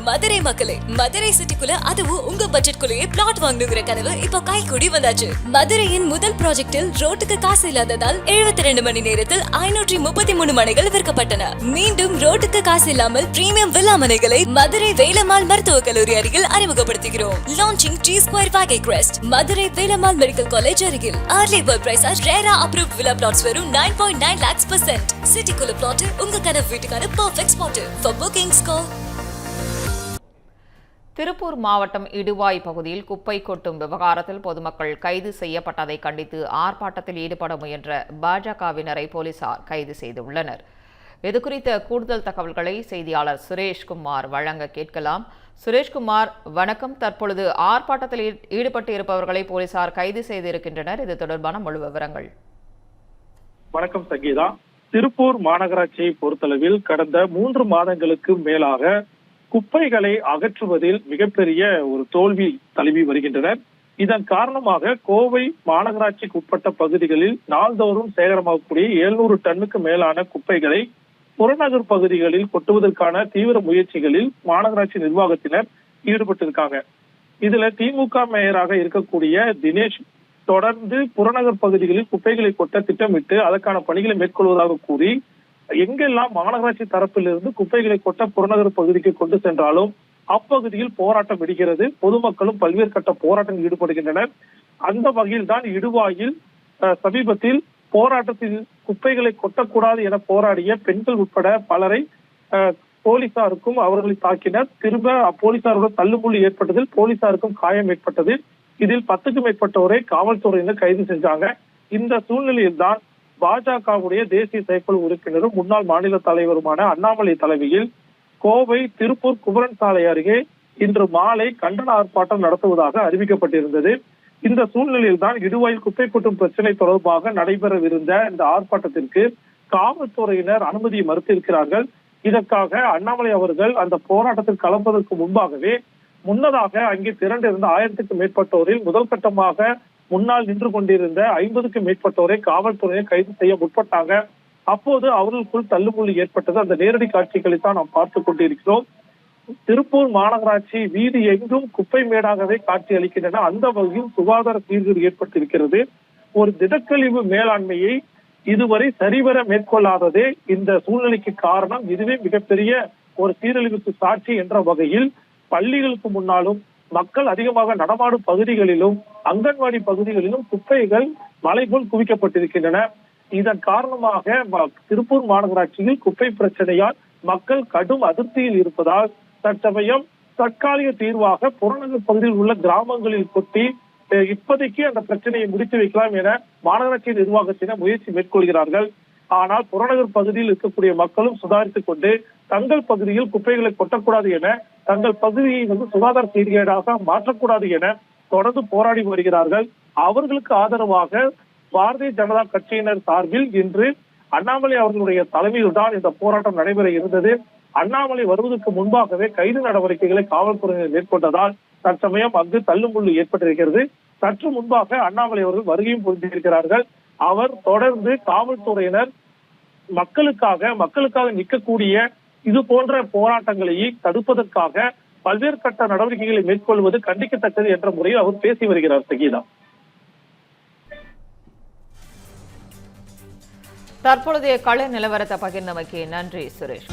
மதுரை மக்களே, மதுரை சிட்டிக்குள்ள அதுவும் உங்க பட்ஜெட்குள்ளேயே பிளாட் வாங்கணுங்கிற கனவு இப்போ கைகூடி வந்தாச்சு. மதுரையின் முதல் ப்ராஜெக்டில் ரோட்டுக்கு காசு இல்லாததால் 72 மணி நேரத்தில் 533 மனைகள் விற்கப்பட்டன. மீண்டும் ரோட்டுக்கு காசு இல்லாமல் பிரீமியம் வில்லா மனைகளை மதுரை வேலம்மாள் மருத்துவக் கல்லூரி அருகில் அறிமுகப்படுத்துகிறோம். Launching G Square Vagay Crest, Madurai Velammal medical college அருகில். Early bird price RERA approved villa plots வெறும் 9.9 lakhs%. சிட்டிக்குள்ள பிளாட் உங்க கனவு வீட்டுக்கான perfect spot. For bookings call. Tiruppur மாவட்டம் இடுவாய் பகுதியில் குப்பை கொட்டும் விவகாரத்தில் பொதுமக்கள் கைது செய்யப்பட்டதை கண்டித்து ஆர்ப்பாட்டத்தில் ஈடுபட முயன்ற பாஜகவினரை போலீசார் கைது செய்துள்ளனர். இதுகுறித்த கூடுதல் தகவல்களை செய்தியாளர் சுரேஷ்குமார் வழங்க கேட்கலாம். சுரேஷ்குமார், வணக்கம். தற்பொழுது ஆர்ப்பாட்டத்தில் ஈடுபட்டு இருப்பவர்களை போலீசார் கைது செய்திருக்கின்றனர். இது தொடர்பான முழு விவரங்கள். வணக்கம் சங்கீதா. திருப்பூர் மாநகராட்சியை பொறுத்தளவில் கடந்த 3 மாதங்களுக்கு மேலாக குப்பைகளை அகற்றுவதில் மிகப்பெரிய ஒரு தோல்வி தழுவி வருகின்றனர். இதன் காரணமாக கோவை மாநகராட்சிக்கு உட்பட்ட பகுதிகளில் நாள்தோறும் சேகரமாகக்கூடிய 700 டன்னுக்கு மேலான குப்பைகளை புறநகர் பகுதிகளில் கொட்டுவதற்கான தீவிர முயற்சிகளில் மாநகராட்சி நிர்வாகத்தினர் ஈடுபட்டிருக்காங்க. இதுல திமுக மேயராக இருக்கக்கூடிய தினேஷ் தொடர்ந்து புறநகர் பகுதிகளில் குப்பைகளை கொட்ட திட்டமிட்டு அதற்கான பணிகளை மேற்கொள்வதாக கூறி எங்கெல்லாம் மாநகராட்சி தரப்பிலிருந்து குப்பைகளை கொட்ட புறநகர் பகுதிக்கு கொண்டு சென்றாலும் அப்பகுதியில் போராட்டம் விடுகிறது. பொதுமக்களும் பல்வேறு கட்ட போராட்டத்தில் ஈடுபடுகின்றனர். அந்த வகையில் தான் இடுவாயில் சமீபத்தில் போராட்டத்தில் குப்பைகளை கொட்டக்கூடாது என போராடிய பெண்கள் உட்பட பலரை போலீசாருக்கும் அவர்களை தாக்கினர். திரும்ப போலீசாருடன் தள்ளுமுள்ளு ஏற்பட்டதில் போலீசாருக்கும் காயம் ஏற்பட்டது. இதில் 10க்கும் மேற்பட்டோரை காவல்துறையினர் கைது செஞ்சாங்க. இந்த சூழ்நிலையில் தான் பாஜகவுடைய தேசிய செயற்குழு உறுப்பினரும் முன்னாள் மாநில தலைவருமான அண்ணாமலை தலைமையில் கோவை திருப்பூர் குமரன் சாலை அருகே இன்று மாலை கண்டன ஆர்ப்பாட்டம் நடத்துவதாக அறிவிக்கப்பட்டிருந்தது. இந்த சூழ்நிலையில் தான் இடுவாயில் குப்பை கொட்டும் பிரச்சனை தொடர்பாக நடைபெறவிருந்த இந்த ஆர்ப்பாட்டத்திற்கு காவல்துறையினர் அனுமதியை மறுத்திருக்கிறார்கள். இதற்காக அண்ணாமலை அவர்கள் அந்த போராட்டத்தில் கலப்பதற்கு முன்னதாக அங்கே திரண்டிருந்த 1000க்கும் மேற்பட்டோரில் முதல் கட்டமாக முன்னால் நின்று கொண்டிருந்த 50க்கும் மேற்பட்டோரை காவல்துறையை கைது செய்ய முற்பட்டாங்க. அப்போது அவர்களுக்குள் தள்ளுமுள்ளு ஏற்பட்டது. அந்த நேரடி காட்சிகளை தான் நாம் பார்த்துக் கொண்டிருக்கிறோம். திருப்பூர் மாநகராட்சி வீதி எங்கும் குப்பை மேடாகவே காட்சி அளிக்கின்றன. அந்த வகையில் சுகாதார சீர்கேடு ஏற்பட்டிருக்கிறது. ஒரு திடக்கழிவு மேலாண்மையை இதுவரை சரிவர மேற்கொள்ளாததே இந்த சூழ்நிலைக்கு காரணம். இதுவே மிகப்பெரிய ஒரு சீரழிவுக்கு சாட்சி என்ற வகையில் பள்ளிகளுக்கு முன்னாலும் மக்கள் அதிகமாக நடமாடும் பகுதிகளிலும் அங்கன்வாடி பகுதிகளிலும் குப்பைகள் மலை போல் குவிக்கப்பட்டிருக்கின்றன. இதன் காரணமாக திருப்பூர் மாநகராட்சியில் குப்பை பிரச்சனையால் மக்கள் கடும் அதிருப்தியில் இருப்பதால் தற்சமயம் தற்காலிக தீர்வாக புறநகர் பகுதியில் உள்ள கிராமங்களில் கொட்டி இப்போதைக்கு அந்த பிரச்சனையை முடித்து வைக்கலாம் என மாநகராட்சி நிர்வாகத்தினர் முயற்சி மேற்கொள்கிறார்கள். ஆனால் புறநகர் பகுதியில் இருக்கக்கூடிய மக்களும் சுதாரித்துக் கொண்டு தங்கள் பகுதியில் குப்பைகளை கொட்டக்கூடாது என, தங்கள் பகுதியை சுகாதார சீர்கேடாக மாற்றக்கூடாது என தொடர்ந்து போராடி வருகிறார்கள். அவர்களுக்கு ஆதரவாக பாரதிய ஜனதா கட்சியினர் சார்பில் இன்று அண்ணாமலை அவர்களுடைய தலைமையில் தான் இந்த போராட்டம் நடைபெற இருந்தது. அண்ணாமலை வருவதற்கு முன்பாகவே கைது நடவடிக்கைகளை காவல்துறையினர் மேற்கொண்டதால் தற்சமயம் அங்கு தள்ளுமுள்ளு ஏற்பட்டிருக்கிறது. சற்று முன்பாக அண்ணாமலை அவர்கள் வருகையும் புரிந்திருக்கிறார்கள். அவர் தொடர்ந்து காவல்துறையினர் மக்களுக்காக நிற்கக்கூடிய இது போன்ற போராட்டங்களை தடுப்பதற்காக பல்வேறு கட்ட நடவடிக்கைகளை மேற்கொள்வது கண்டிக்கத்தக்கது என்ற முறையில் அவர் பேசி வருகிறார். சங்கீதா, தற்பொழுதைய கள நிலவரத்தை பகிர்ந்தமைக்கு நன்றி சுரேஷ்.